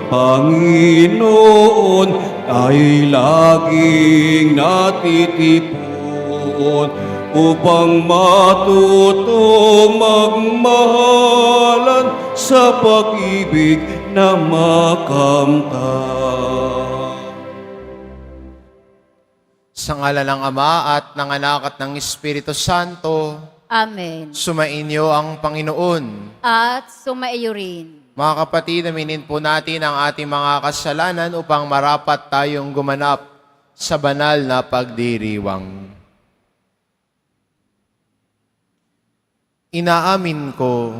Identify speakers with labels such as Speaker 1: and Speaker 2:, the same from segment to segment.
Speaker 1: Panginoon ay laging natitipon upang matutong magmahalan sa pag-ibig na makamtan.
Speaker 2: Sa ngala ng Ama at ng Anak at ng Espiritu Santo,
Speaker 3: Amen.
Speaker 2: sumainyo ang Panginoon.
Speaker 3: At sumaiyo rin.
Speaker 2: Mga kapatid, aminin po natin ang ating mga kasalanan upang marapat tayong gumanap sa banal na pagdiriwang. Inaamin ko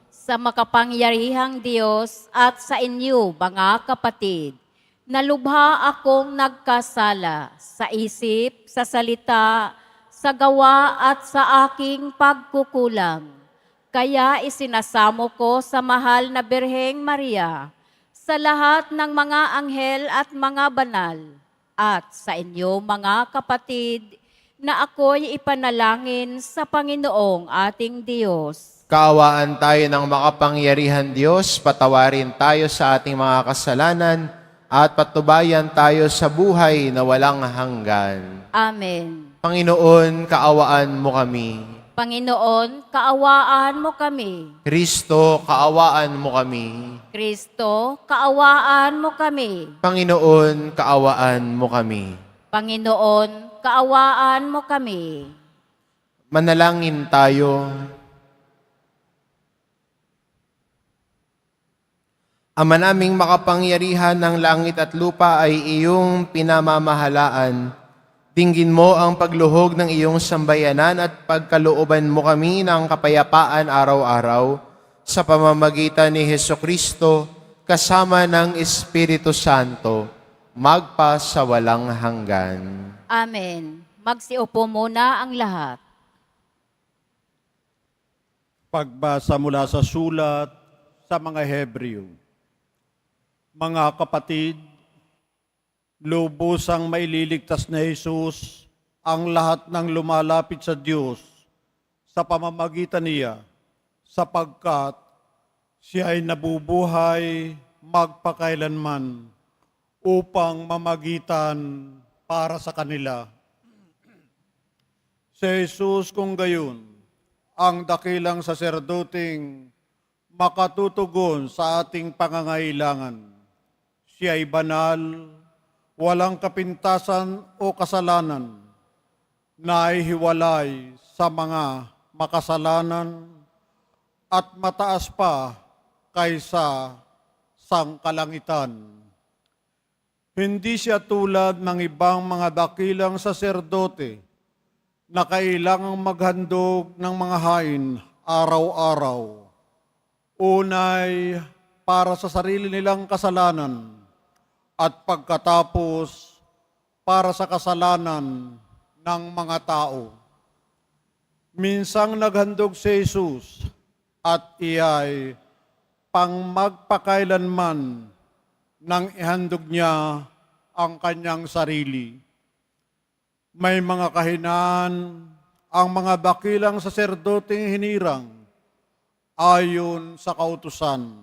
Speaker 3: Sa makapangyarihang Diyos at sa inyo, mga kapatid, na lubha akong nagkasala sa isip, sa salita, sa gawa at sa aking pagkukulang. Kaya isinasamo ko sa mahal na Birheng Maria, sa lahat ng mga anghel at mga banal, at sa inyo mga kapatid, na ako'y ipanalangin sa Panginoong ating Diyos.
Speaker 2: kaawaan tayo ng makapangyarihan Diyos, patawarin tayo sa ating mga kasalanan, at patubayan tayo sa buhay na walang hanggan.
Speaker 3: Amen.
Speaker 2: Panginoon, kaawaan mo kami.
Speaker 3: Panginoon, kaawaan mo kami.
Speaker 2: Kristo, kaawaan mo kami.
Speaker 3: Kristo, kaawaan mo kami.
Speaker 2: Panginoon, kaawaan mo kami.
Speaker 3: Panginoon, kaawaan mo kami.
Speaker 2: Manalangin tayo. Ama naming makapangyarihan ng langit at lupa ay iyong pinamamahalaan. Dinggin mo ang pagluhog ng iyong sambayanan at pagkalooban mo kami ng kapayapaan araw-araw sa pamamagitan ni Hesukristo kasama ng Espiritu Santo, magpa sa walang hanggan.
Speaker 3: Amen. Magsiupo muna ang lahat.
Speaker 4: Pagbasa mula sa sulat sa mga Hebreo. Mga kapatid, lubusang maililigtas na Jesus ang lahat ng lumalapit sa Diyos sa pamamagitan niya, sapagkat siya ay nabubuhay magpakailanman upang mamagitan para sa kanila. Si Jesus kung gayon, ang dakilang saserdoteng makatutugon sa ating pangangailangan. Siya ay banal, walang kapintasan o kasalanan, nahihiwalay sa mga makasalanan at mataas pa kaysa sangkalangitan. Hindi siya tulad ng ibang mga dakilang saserdote na kailangang maghandog ng mga hain araw-araw. Unay, para sa sarili nilang kasalanan at pagkatapos para sa kasalanan ng mga tao. Minsang naghandog si Jesus at iyay pang magpakailanman nang ihandog niya ang kanyang sarili. May mga kahinaan ang mga dakilang saserdoteng hinirang ayon sa kautusan.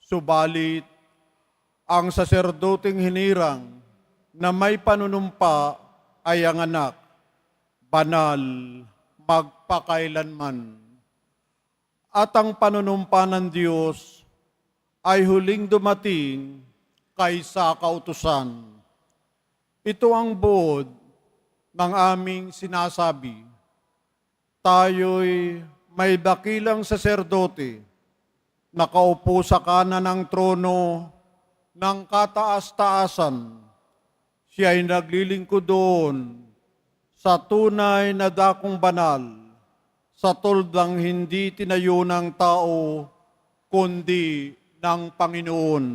Speaker 4: Subalit, ang saserdoteng hinirang na may panunumpa ay ang anak, banal, magpakailanman. At ang panunumpa ng Diyos ay huling dumating kaysa kautusan. Ito ang buod ng aming sinasabi. Tayo'y may dakilang saserdote, nakaupo sa kanan ng trono ng kataas-taasan. Siya ay naglilingkod doon sa tunay na dakong banal, sa tuldang hindi tinayo ng tao, kundi ng Panginoon.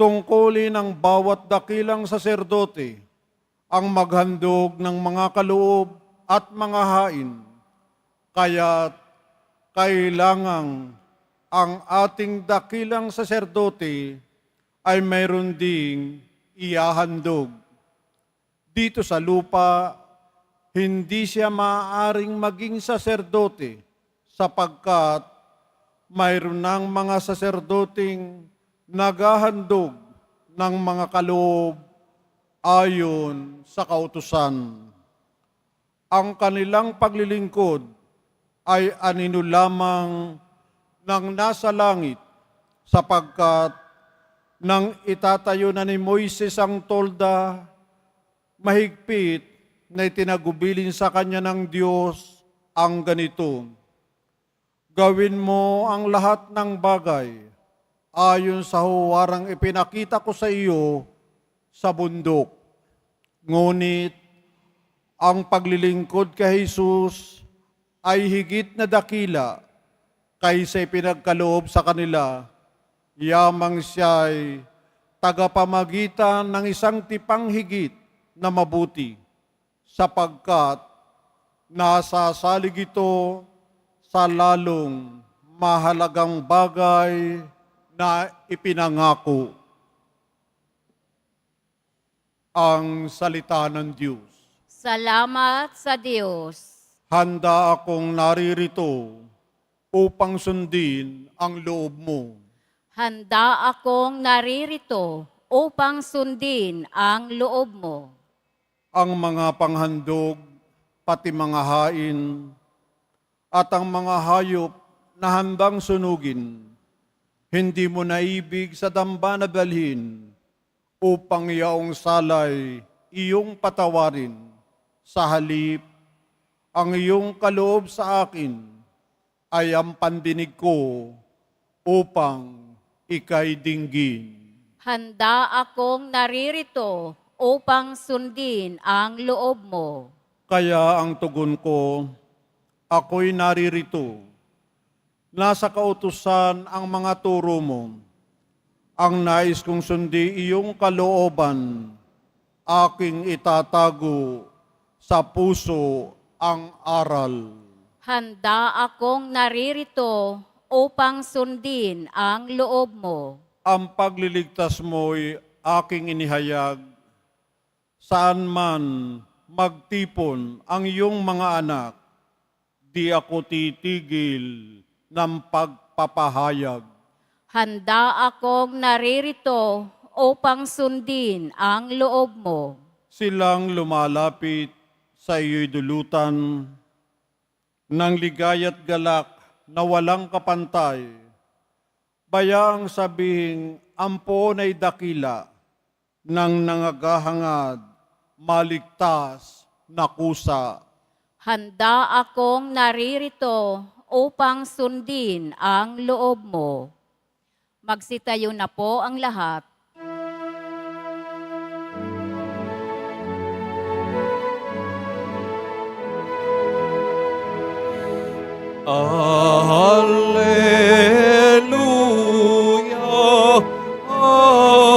Speaker 4: Tungkulin ng bawat dakilang saserdote ang maghandog ng mga kaloob at mga hain, kaya't kailangang ang ating dakilang saserdote ay mayroon ding ihahandog. Dito sa lupa, hindi siya maaaring maging saserdote sapagkat mayroon ng mga saserdoting naghahandog ng mga kaloob ayon sa kautusan. Ang kanilang paglilingkod ay anino lamang ng nasa langit, sapagkat nang itatayo na ni Moises ang tolda, mahigpit na itinagubilin sa kanya ng Diyos ang ganito: gawin mo ang lahat ng bagay ayon sa huwarang ipinakita ko sa iyo sa bundok. Ngunit ang paglilingkod kay Jesus ay higit na dakila kaysa ipinagkaloob sa kanila, yamang siya'y tagapamagitan ng isang tipang higit na mabuti, sapagkat nasasalig ito sa lalong mahalagang bagay na ipinangako. Ang salita ng Diyos.
Speaker 3: Salamat sa Diyos.
Speaker 4: Handa akong naririto upang sundin ang loob mo.
Speaker 3: Handa akong naririto upang sundin ang loob mo.
Speaker 4: Ang mga panghandog, pati mga hain, at ang mga hayop na handang sunugin, hindi mo naibig sa damba na dalhin upang iyaong salay iyong patawarin. Sa halip, ang iyong kaloob sa akin ay ang pandinig ko upang ika'y dinggin.
Speaker 3: Handa akong naririto upang sundin ang loob mo.
Speaker 4: Kaya ang tugon ko, ako'y naririto. Nasa kautusan ang mga turo mo. Ang nais kong sundi iyong kalooban, aking itatago sa puso ang aral.
Speaker 3: Handa akong naririto upang sundin ang loob mo.
Speaker 4: Ang pagliligtas mo'y aking inihayag. Saan man magtipon ang iyong mga anak, di ako titigil ng pagpapahayag.
Speaker 3: Handa akong naririto upang sundin ang loob mo.
Speaker 4: Silang lumalapit sa iyo'y dulutan ng ligaya't galak na walang kapantay. Bayaang sabihing ampon ay dakila ng nangagahangad, maligtas na kusa.
Speaker 3: Handa akong naririto upang sundin ang loob mo. Magsitayo na po ang lahat.
Speaker 1: Alleluia, Alleluia,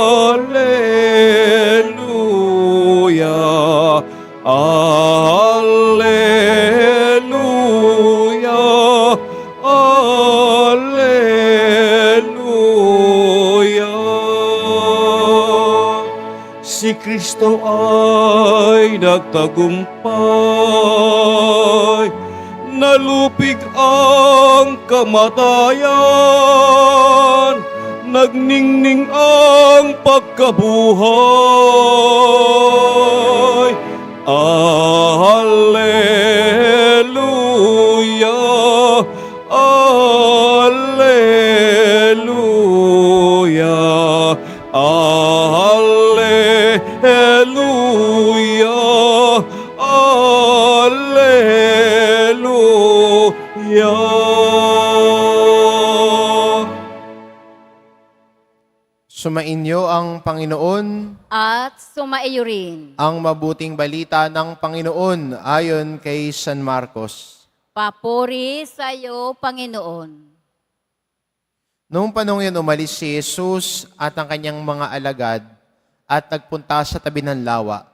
Speaker 1: Alleluia, Alleluia. Si Kristo ay nagtagumpay, nalupig ang kamatayan, nagningning ang pagkabuhay. Alleluia, Alleluia, Alleluia, Alleluia.
Speaker 2: Sumainyo ang Panginoon,
Speaker 3: At sumaiyo rin.
Speaker 2: ang mabuting balita ng Panginoon ayon kay San Marcos.
Speaker 3: Papuri sa iyo, Panginoon.
Speaker 2: Noong panahon yun, umalis si Jesus at ang kanyang mga alagad at nagpunta sa tabi ng lawa.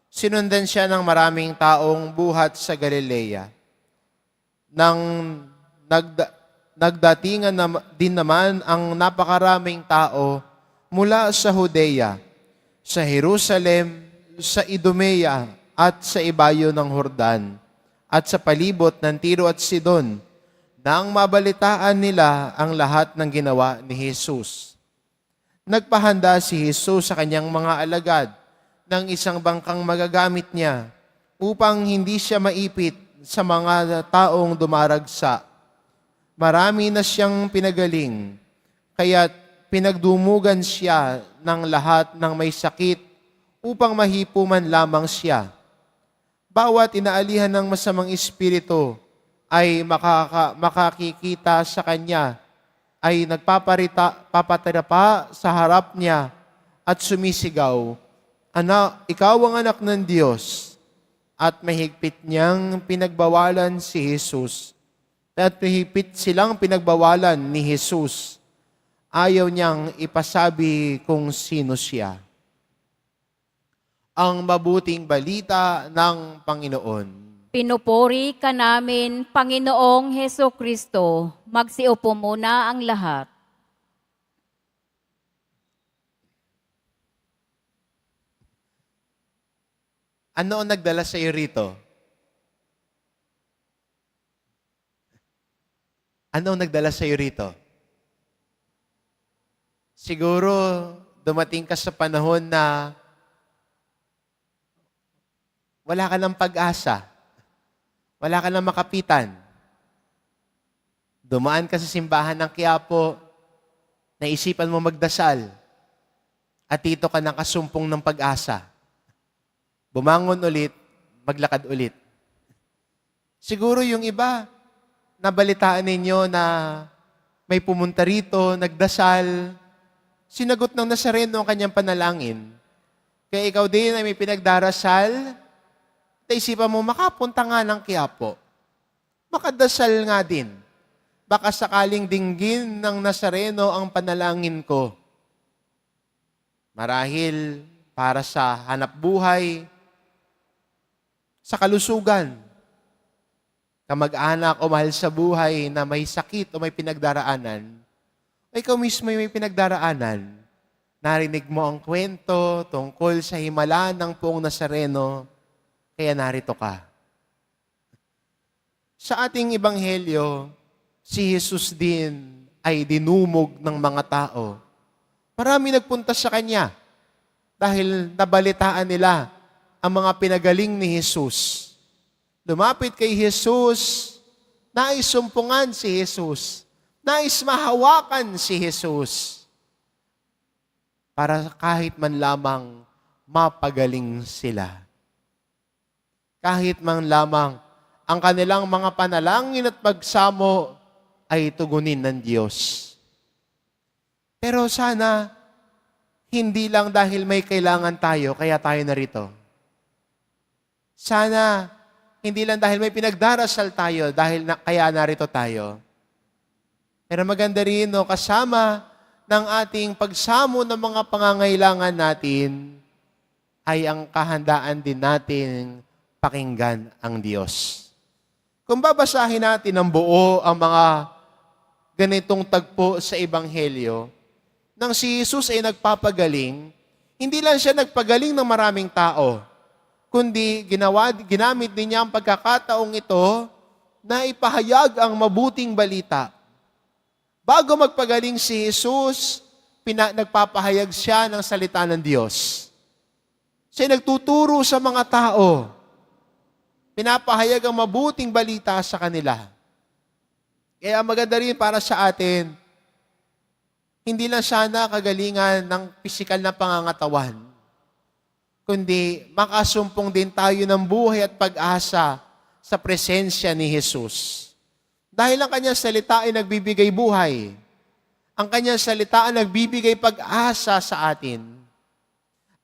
Speaker 2: Sinundan siya ng maraming taong buhat sa Galilea. Nang nagdatingan din naman ang napakaraming tao mula sa Judea, sa Jerusalem, sa Idumea at sa ibayo ng Jordan, at sa palibot ng Tiro at Sidon, nang mabalitaan nila ang lahat ng ginawa ni Jesus. Nagpahanda si Jesus sa kanyang mga alagad ng isang bangkang magagamit niya upang hindi siya maipit sa mga taong dumaragsa. Marami na siyang pinagaling, kaya't pinagdumugan siya ng lahat ng may sakit upang mahipo man lamang siya. Bawat inaalihan ng masamang espiritu ay makakikita sa kanya, ay papatirapa sa harap niya at sumisigaw, "Anak, ikaw ang anak ng Diyos." At mahigpit niyang pinagbawalan si Jesus. At mahigpit silang pinagbawalan ni Jesus. Ayaw niyang ipasabi kung sino siya. Ang mabuting balita ng Panginoon.
Speaker 3: Pinupuri ka namin, Panginoong Heso Kristo. Magsiupo muna ang lahat.
Speaker 2: Ano ang nagdala sa iyo rito? Ano ang nagdala sa iyo rito? Siguro dumating ka sa panahon na wala ka ng pag-asa. Wala ka ng makapitan. Dumaan ka sa simbahan ng Quiapo, naisipan mo magdasal, at dito ka nakasumpong ng pag-asa. Bumangon ulit, maglakad ulit. Siguro yung iba, nabalitaan ninyo na may pumunta rito, nagdasal, sinagot ng Nazareno ang kanyang panalangin. Kaya ikaw din ay may pinagdarasal, naisipan mo, makapunta nga ng Quiapo. Makadasal nga din. Baka sakaling dinggin ng Nazareno ang panalangin ko. Marahil para sa hanap buhay, sa kalusugan, kamag-anak o mahal sa buhay na may sakit o may pinagdaraanan, o ikaw mismo may pinagdaraanan, narinig mo ang kwento tungkol sa himala ng Poong Nazareno, kaya narito ka. Sa ating ebanghelyo, si Jesus din ay dinumog ng mga tao. Marami nagpunta sa Kanya dahil nabalitaan nila ang mga pinagaling ni Jesus. Lumapit kay Jesus, nais sumpungan si Jesus, nais mahawakan si Jesus, para kahit man lamang mapagaling sila. Kahit man lamang ang kanilang mga panalangin at pagsamo ay tugunin ng Diyos. Pero sana, hindi lang dahil may kailangan tayo, kaya tayo narito. Sana, hindi lang dahil may pinagdarasal tayo, kaya narito tayo. Pero maganda rin, no, kasama ng ating pagsamo ng mga pangangailangan natin, ay ang kahandaan din natin pakinggan ang Diyos. Kung babasahin natin ng buo ang mga ganitong tagpo sa Ebanghelyo, nang si Jesus ay nagpapagaling, hindi lang siya nagpagaling ng maraming tao, kundi ginamit din niya ang pagkakataong ito na ipahayag ang mabuting balita. Bago magpagaling si Jesus, nagpapahayag siya ng salita ng Diyos. Siya nagtuturo sa mga tao. Pinapahayag ang mabuting balita sa kanila. Kaya maganda rin para sa atin, hindi lang sana kagalingan ng pisikal na pangangatawan, kundi makasumpong din tayo ng buhay at pag-asa sa presensya ni Jesus. Dahil ang kanyang salita ay nagbibigay buhay. Ang kanyang salita ay nagbibigay pag-asa sa atin.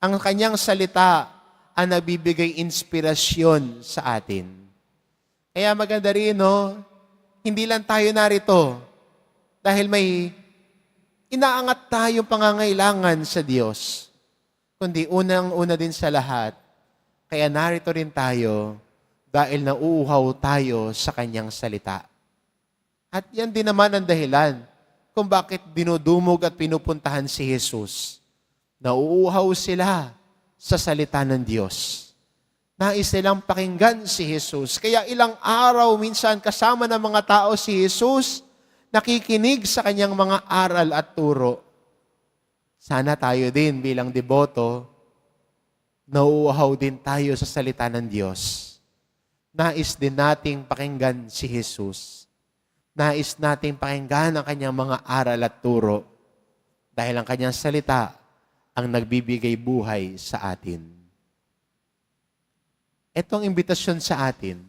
Speaker 2: Ang kanyang salita ay nagbibigay inspirasyon sa atin. Kaya maganda rin, no? Hindi lang tayo narito dahil may inaangat tayong pangangailangan sa Diyos, kundi unang-una din sa lahat, kaya narito rin tayo dahil nauuhaw tayo sa kanyang salita. At yan din naman ang dahilan kung bakit dinudumog at pinupuntahan si Jesus. Nauuhaw sila sa salita ng Diyos. Nais nilang pakinggan si Jesus. Kaya ilang araw minsan kasama ng mga tao si Jesus, nakikinig sa kanyang mga aral at turo. Sana tayo din bilang deboto, nauuhaw din tayo sa salita ng Diyos. Nais din nating pakinggan si Jesus. Nais nating pakinggan ang kanyang mga aral at turo. Dahil ang kanyang salita ang nagbibigay buhay sa atin. Itong imbitasyon sa atin,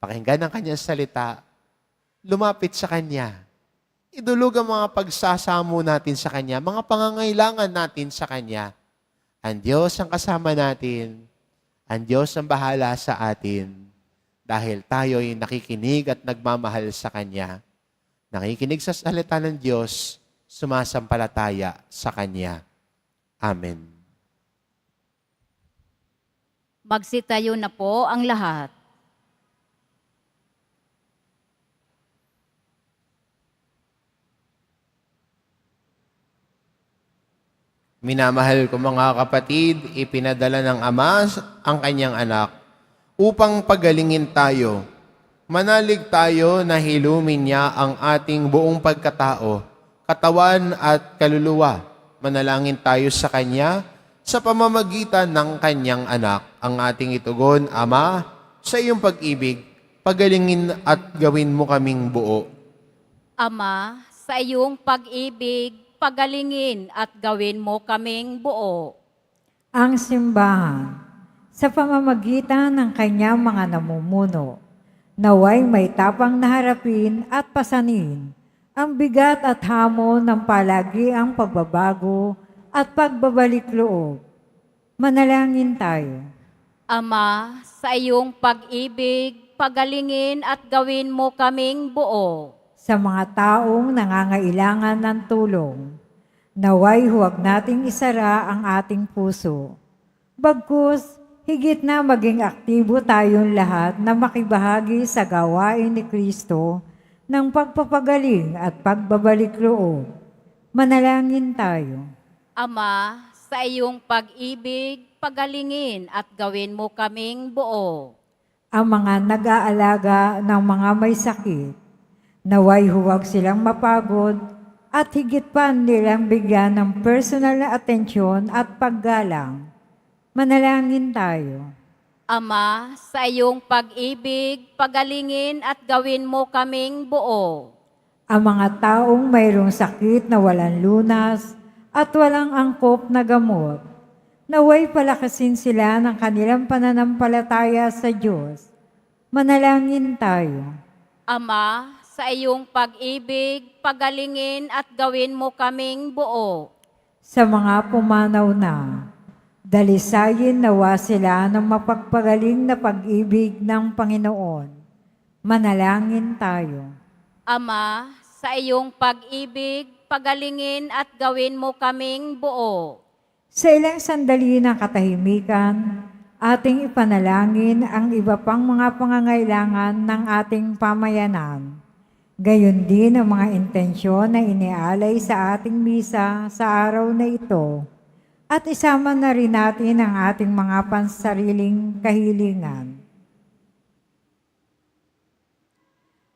Speaker 2: pakinggan ang kanyang salita, lumapit sa kanya, idulog ang mga pagsasamo natin sa kanya, mga pangangailangan natin sa kanya. Ang Diyos ang kasama natin, ang Diyos ang bahala sa atin, dahil tayo'y nakikinig at nagmamahal sa kanya. Nakikinig sa salita ng Diyos, sumasampalataya sa kanya. Amen.
Speaker 3: Magsitayo na po ang lahat.
Speaker 2: Minamahal ko mga kapatid, ipinadala ng Ama ang kanyang anak upang pagalingin tayo. Manalig tayo na hilumin niya ang ating buong pagkatao, katawan at kaluluwa. Manalangin tayo sa kanya sa pamamagitan ng kanyang anak. Ang ating itugon, Ama, sa iyong pag-ibig, pagalingin at gawin mo kaming buo.
Speaker 3: Ama, sa iyong pag-ibig, pagalingin at gawin mo kaming buo.
Speaker 5: Ang simbahan, sa pamamagitan ng kanyang mga namumuno, naway may tapang na harapin at pasanin ang bigat at hamon ng palagiang pagbabago at pagbabalik loob. Manalangin tayo.
Speaker 3: Ama, sa iyong pag-ibig, pagalingin at gawin mo kaming buo.
Speaker 5: Sa mga taong nangangailangan ng tulong, naway huwag nating isara ang ating puso. Bagkus, higit na maging aktibo tayong lahat na makibahagi sa gawain ni Kristo ng pagpapagaling at pagbabalik loob. Manalangin tayo.
Speaker 3: Ama, sa iyong pag-ibig, pagalingin at gawin mo kaming buo.
Speaker 5: Ang mga nag-aalaga ng mga may sakit, naway huwag silang mapagod at higit pa nilang bigyan ng personal na atensyon at paggalang. Manalangin tayo.
Speaker 3: Ama, sa iyong pag-ibig, pagalingin at gawin mo kaming buo.
Speaker 5: Ang mga taong mayroong sakit na walang lunas at walang angkop na gamot, naway palakasin sila ng kanilang pananampalataya sa Diyos. Manalangin tayo.
Speaker 3: Ama, sa iyong pag-ibig, pagalingin at gawin mo kaming buo.
Speaker 5: Sa mga pumanaw na, dalisayin nawa sila ng mapagpagaling na pag-ibig ng Panginoon. Manalangin tayo.
Speaker 3: Ama, sa iyong pag-ibig, pagalingin at gawin mo kaming buo.
Speaker 5: Sa ilang sandali ng katahimikan, ating ipanalangin ang iba pang mga pangangailangan ng ating pamayanan. Gayon din ang mga intensyon na inialay sa ating misa sa araw na ito. At isama na rin natin ang ating mga pansariling kahilingan.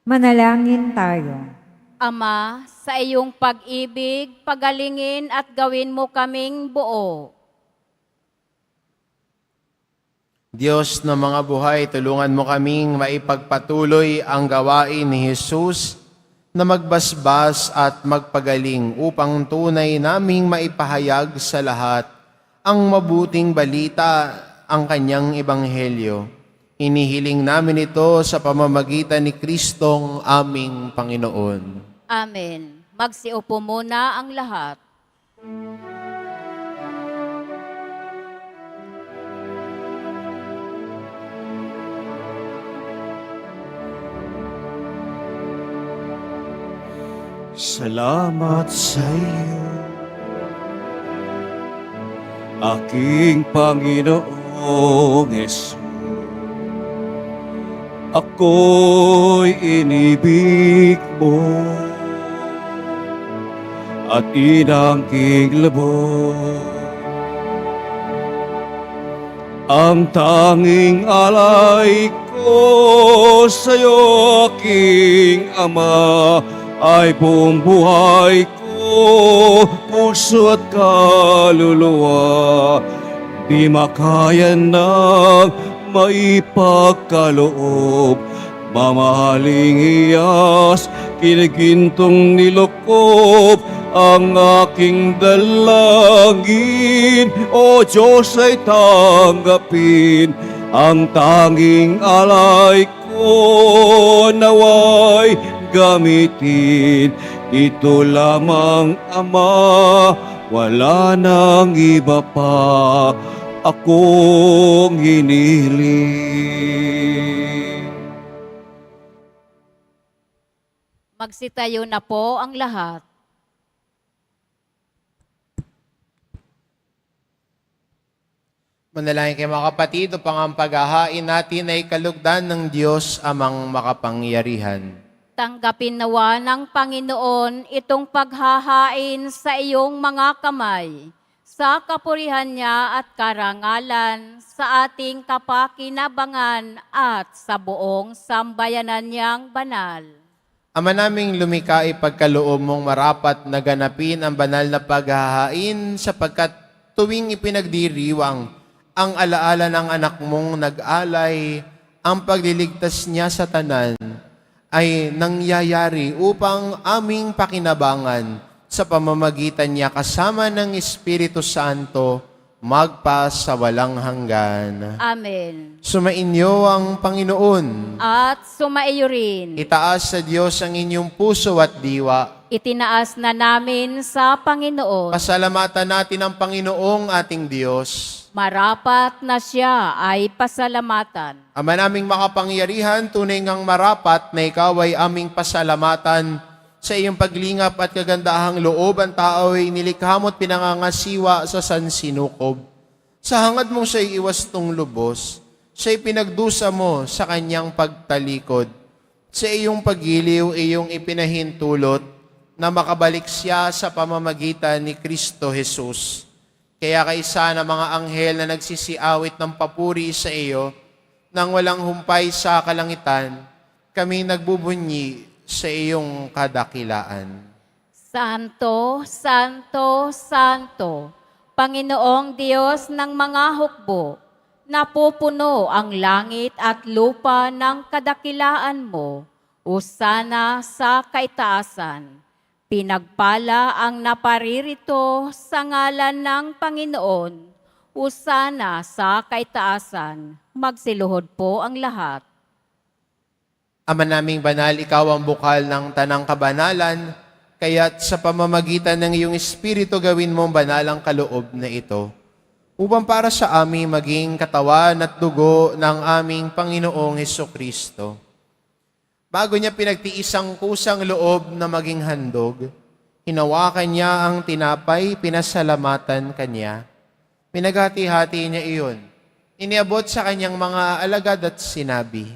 Speaker 5: Manalangin tayo.
Speaker 3: Ama, sa iyong pag-ibig, pagalingin at gawin mo kaming buo.
Speaker 2: Diyos ng mga buhay, tulungan mo kaming maipagpatuloy ang gawain ni Jesus na magbasbas at magpagaling upang tunay naming maipahayag sa lahat ang mabuting balita, ang kanyang ebanghelyo. Inihiling namin ito sa pamamagitan ni Kristong aming Panginoon.
Speaker 3: Amen. Magsiupo muna ang lahat.
Speaker 1: Salamat sa iyo, aking Panginoong Hesus. Ako'y inibig mo at inangking lubos. Ang tanging alay ko sa'yo, aking Ama, ay buong buhay ko, puso at kaluluwa. Di makaya ng maipagkaloob, mamahaling iyas, kinigintong nilukob ang aking dalangin. O Diyos ay tanggapin ang tanging alay ko, naway gamitin. Ito lamang, Ama, wala nang iba pa akong hinihiling.
Speaker 3: Magsitayo na po ang lahat.
Speaker 2: Manalangin kayo mga kapatid, upang ang paghahain natin ay kalugdan ng Diyos amang makapangyarihan.
Speaker 3: Tanggapin nawa ng Panginoon itong paghahain sa iyong mga kamay, sa kapurihan niya at karangalan, sa ating kapakinabangan at sa buong sambayanan niyang banal.
Speaker 2: Ama naming lumikha, ipagkaloob mong marapat na ganapin ang banal na paghahain, sapagkat tuwing ipinagdiriwang ang alaala ng anak mong nag-alay, ang pagliligtas niya sa tanan, ay nangyayari upang aming pakinabangan sa pamamagitan niya kasama ng Espiritu Santo magpa sa walang hanggan.
Speaker 3: Amen.
Speaker 2: Sumainyo ang Panginoon.
Speaker 3: At sumaiyo rin.
Speaker 2: Itaas sa Diyos ang inyong puso at diwa.
Speaker 3: Itinaas na namin sa Panginoon.
Speaker 2: Pasalamatan natin ang Panginoong ating Diyos.
Speaker 3: Marapat na siya ay pasalamatan.
Speaker 2: Ama naming makapangyarihan, tunay ngang marapat na ikaw ay aming pasalamatan sa iyong paglingap at kagandahang loob. Ang tao ay nilikha mo't pinangangasiwa sa sansinukob. Sa hangad mong siya'y iwastong lubos, siya'y pinagdusa mo sa kanyang pagtalikod. Sa iyong pagiliw, iyong ipinahintulot na makabalik siya sa pamamagitan ni Kristo Jesus. Kaya kaisa ng mga anghel na nagsisiawit ng papuri sa iyo, nang walang humpay sa kalangitan, kami nagbubunyi sa iyong kadakilaan.
Speaker 3: Santo, Santo, Santo, Panginoong Diyos ng mga hukbo, napupuno ang langit at lupa ng kadakilaan mo, hosana sa kaitaasan. Pinagpala ang naparirito sa ngalan ng Panginoon, hosana sa kaitaasan. Magsiluhod po ang lahat.
Speaker 2: Ama naming banal, ikaw ang bukal ng tanang kabanalan, kaya't sa pamamagitan ng iyong Espiritu gawin mong banal ang kaloob na ito, upang para sa amin maging katawan at dugo ng aming Panginoong Hesukristo. Bago niya pinagtiis ang kusang loob na maging handog, hinawakan niya ang tinapay, pinasalamatan kanya. Pinaghati-hati niya iyon. Iniabot sa kanyang mga alagad at sinabi,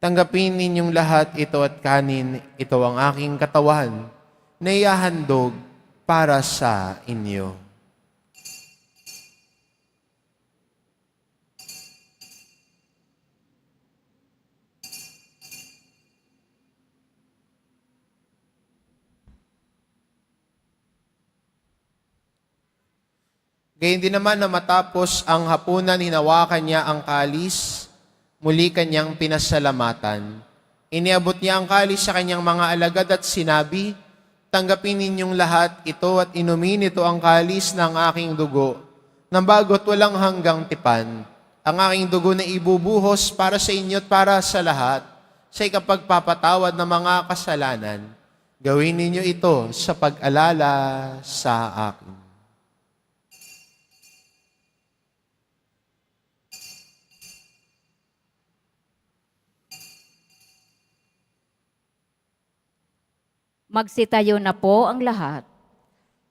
Speaker 2: tanggapin ninyong lahat ito at kanin, ito ang aking katawan, na ihahandog para sa inyo. Gayun din naman na matapos ang hapunan, hinawakan niya ang kalis, muli kanyang pinasalamatan. Iniabot niya ang kalis sa kanyang mga alagad at sinabi, tanggapin ninyong lahat ito at inumin ito ang kalis ng aking dugo, nang bago't walang hanggang tipan. Ang aking dugo na ibubuhos para sa inyo at para sa lahat, sa ikapagpapatawad ng mga kasalanan. Gawin ninyo ito sa pag-alala sa akin.
Speaker 3: Magsitayo na po ang lahat.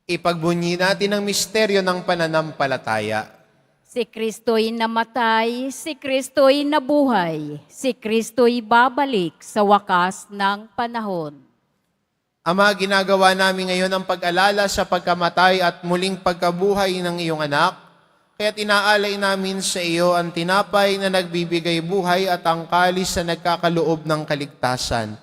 Speaker 2: Ipagbunyi natin ang misteryo ng pananampalataya.
Speaker 3: Si Kristo'y namatay, si Kristo'y nabuhay, si Kristo'y babalik sa wakas ng panahon.
Speaker 2: Ama, ginagawa namin ngayon ang pag-alala sa pagkamatay at muling pagkabuhay ng iyong anak. Kaya't inaalay namin sa iyo ang tinapay na nagbibigay buhay at ang kalis na nagkakaloob ng kaligtasan.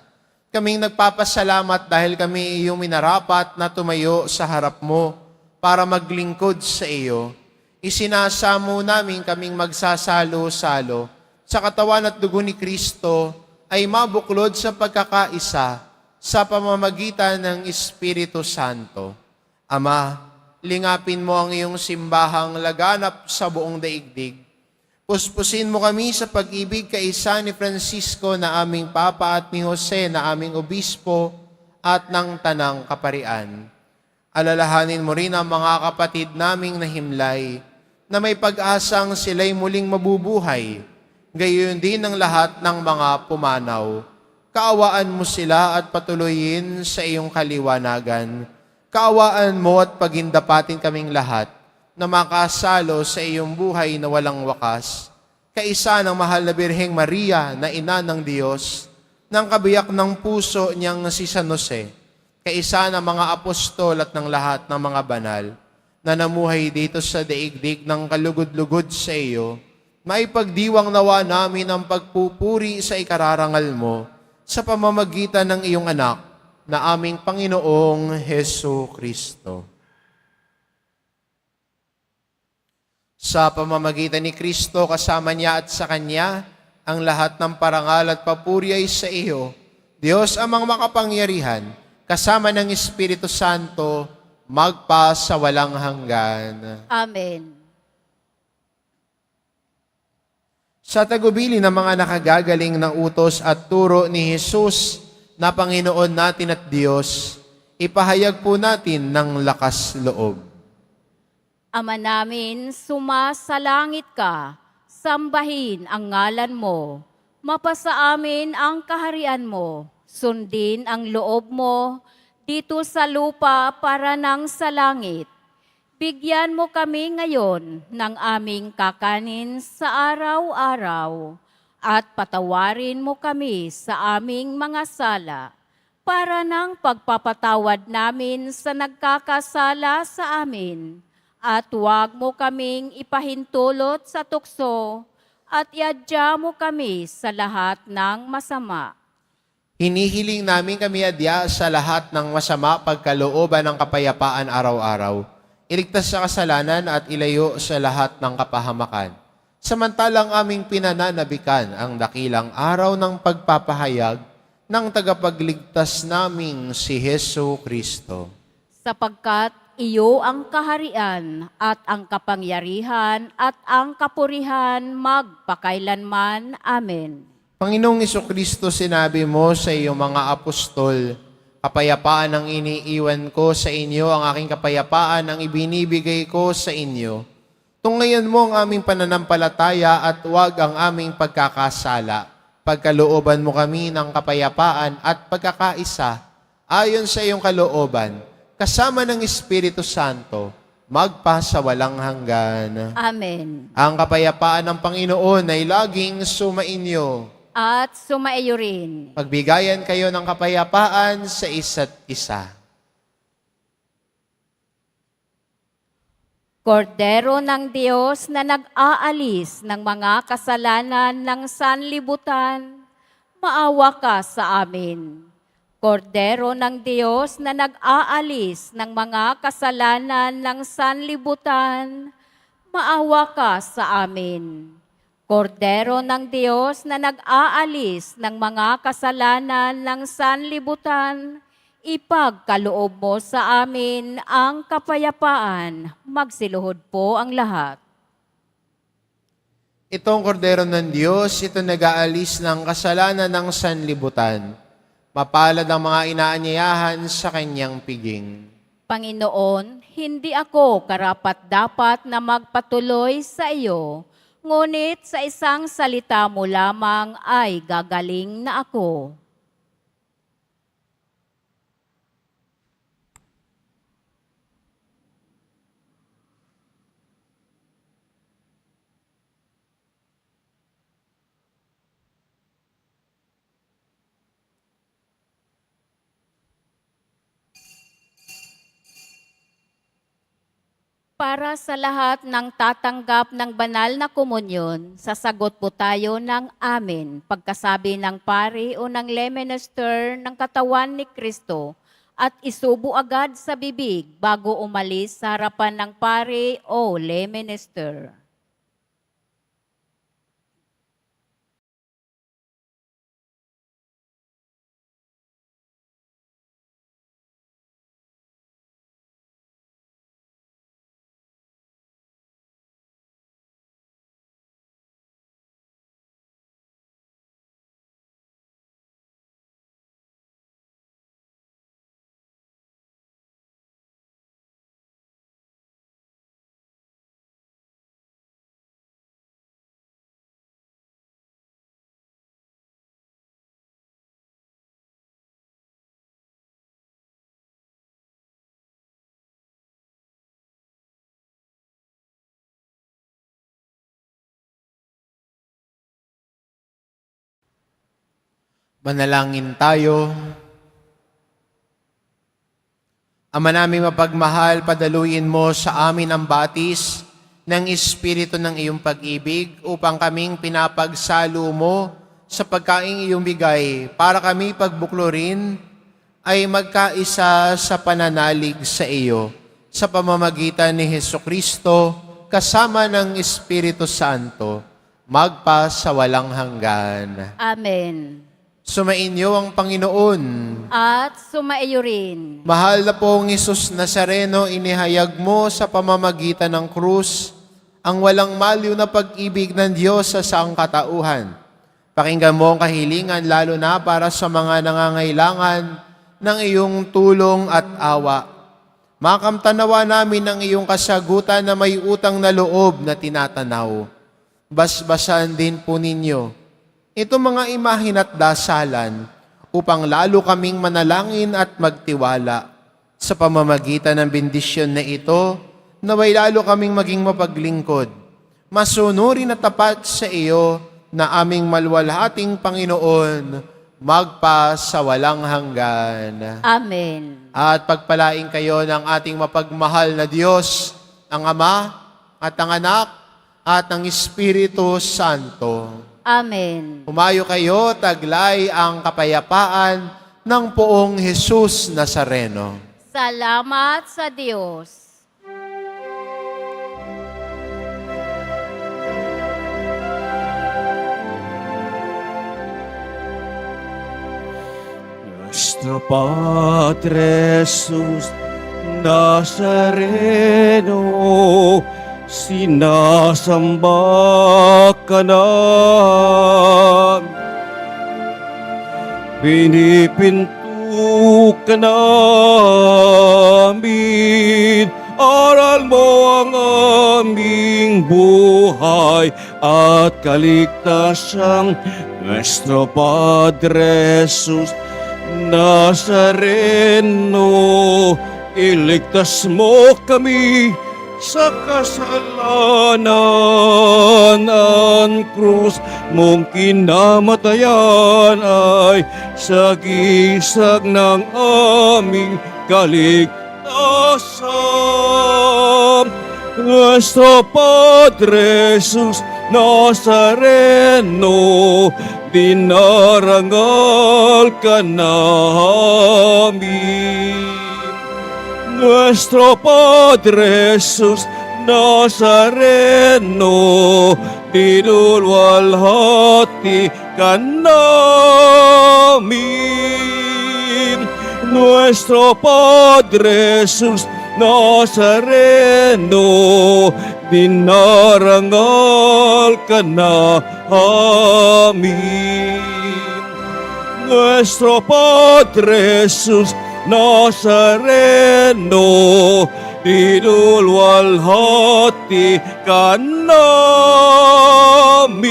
Speaker 2: Kaming nagpapasalamat dahil kami iyong minarapat na tumayo sa harap mo para maglingkod sa iyo. Isinasamo namin kaming magsasalo-salo sa katawan at dugo ni Kristo ay mabuklod sa pagkakaisa sa pamamagitan ng Espiritu Santo. Ama, lingapin mo ang iyong simbahang laganap sa buong daigdig. Puspusin mo kami sa pag-ibig kaisa ni Francisco na aming Papa at ni Jose na aming Obispo at ng Tanang Kaparian. Alalahanin mo rin ang mga kapatid naming nahimlay na may pag-asang sila'y muling mabubuhay, gayon din ang lahat ng mga pumanaw. Kaawaan mo sila at patuloyin sa iyong kaliwanagan. Kaawaan mo at pagindapatin kaming lahat na makasalo sa iyong buhay na walang wakas. Kaisa ng mahal na Birheng Maria na ina ng Diyos, ng kabiyak ng puso niyang si San Jose, kaisa ng mga apostol at ng lahat ng mga banal na namuhay dito sa daigdig ng kalugod-lugod sa iyo, maipagdiwang nawa namin ang pagpupuri sa ikararangal mo sa pamamagitan ng iyong anak na aming Panginoong Hesu Kristo. Sa pamamagitan ni Kristo, kasama niya at sa Kanya, ang lahat ng parangal at papuri ay sa iyo, Diyos amang makapangyarihan, kasama ng Espiritu Santo, magpa sa walang hanggan.
Speaker 3: Amen.
Speaker 2: Sa tagubili ng mga nakagagaling na utos at turo ni Jesus na Panginoon natin at Diyos, ipahayag po natin ng lakas loob.
Speaker 3: Ama namin, sumasalangit ka, sambahin ang ngalan mo, mapasa amin ang kaharian mo, sundin ang loob mo, dito sa lupa para nang sa langit. Bigyan mo kami ngayon ng aming kakanin sa araw-araw, at patawarin mo kami sa aming mga sala, para ng pagpapatawad namin sa nagkakasala sa amin. At huwag mo kaming ipahintulot sa tukso, at iadya mo kami sa lahat ng masama.
Speaker 2: Hinihiling namin kami adya sa lahat ng masama pagkalooban ng kapayapaan araw-araw. Iligtas sa kasalanan at ilayo sa lahat ng kapahamakan. Samantalang aming pinananabikan ang dakilang araw ng pagpapahayag ng tagapagligtas naming si Hesu Kristo.
Speaker 3: Sapagkat iyo ang kaharian at ang kapangyarihan at ang kapurihan magpakailanman. Amen.
Speaker 2: Panginoong Kristo, sinabi mo sa iyong mga apostol, kapayapaan ang iniiwan ko sa inyo, ang aking kapayapaan ang ibinibigay ko sa inyo. Tunghayan mo ang aming pananampalataya at huwag ang aming pagkakasala. Pagkalooban mo kami ng kapayapaan at pagkakaisa, ayon sa iyong kalooban, kasama ng Espiritu Santo, magpa sa walang hanggan.
Speaker 3: Amen.
Speaker 2: Ang kapayapaan ng Panginoon ay laging sumainyo.
Speaker 3: At sumaiyo rin.
Speaker 2: Magbigayan kayo ng kapayapaan sa isa't isa.
Speaker 3: Kordero ng Diyos na nag-aalis ng mga kasalanan ng sanlibutan, maawa ka sa amin. Kordero ng Diyos na nag-aalis ng mga kasalanan ng sanlibutan, maawa ka sa amin. Kordero ng Diyos na nag-aalis ng mga kasalanan ng sanlibutan, ipagkaloob mo sa amin ang kapayapaan. Magsiluhod po ang lahat.
Speaker 2: Itong kordero ng Diyos, ito nag-aalis ng kasalanan ng sanlibutan. Mapalad ang mga inaanyayahan sa kanyang piging.
Speaker 3: Panginoon, hindi ako karapat-dapat na magpatuloy sa iyo, ngunit sa isang salita mo lamang ay gagaling na ako. Para sa lahat ng tatanggap ng banal na komunyon, sasagot po tayo ng amen pagkasabi ng pari o ng lay minister ng katawan ni Kristo at isubo agad sa bibig bago umalis sa harapan ng pari o lay minister.
Speaker 2: Manalangin tayo. Ama namin mapagmahal, padaluin mo sa amin ang batis ng Espiritu ng iyong pag-ibig upang kaming pinapagsalo mo sa pagkaing iyong bigay para kami pagbuklurin ay magkaisa sa pananalig sa iyo sa pamamagitan ni Hesukristo kasama ng Espiritu Santo magpa sa walang hanggan.
Speaker 3: Amen.
Speaker 2: Sumainyo ang Panginoon.
Speaker 3: At sumaiyo rin.
Speaker 2: Mahal na pong Isus Nazareno, inihayag mo sa pamamagitan ng krus ang walang maliw na pag-ibig ng Diyos sa sangkatauhan. Pakinggan mo ang kahilingan lalo na para sa mga nangangailangan ng iyong tulong at awa. Makamtanawa namin ang iyong kasagutan na may utang na loob na tinatanaw. Basbasan din po ninyo ito mga imahin at dasalan upang lalo kaming manalangin at magtiwala. Sa pamamagitan ng bendisyon na ito, naway lalo kaming maging mapaglingkod, masunurin at tapat sa iyo na aming malwalhating Panginoon, magpa sa walang hanggan.
Speaker 3: Amen.
Speaker 2: At pagpalain kayo ng ating mapagmahal na Diyos, ang Ama at ang Anak at ang Espiritu Santo.
Speaker 3: Amen.
Speaker 2: Humayo kayo, taglay ang kapayapaan ng poong Jesus Nazareno.
Speaker 3: Salamat sa Diyos.
Speaker 1: Nuestro Padre Jesus Nazareno, sinasamba ka namin, pinipinto ka namin, aral mo ang aming buhay at kaligtasan. Nuestro Padre Jesus Nazareno, iligtas mo kami sa kasalanan. Ang krus mong kinamatayan ay sagisag ng aming kaligtasan. Nuestro Padre Jesus Nazareno, dinarangal ka namin. Nuestro Padre Jesus Nazareno, dinulwalhati ka namin. Nuestro Padre Jesus Nazareno, dinarangal ka namin. Nuestro Padre Jesus Nazareno, dinulwalhati ka namin.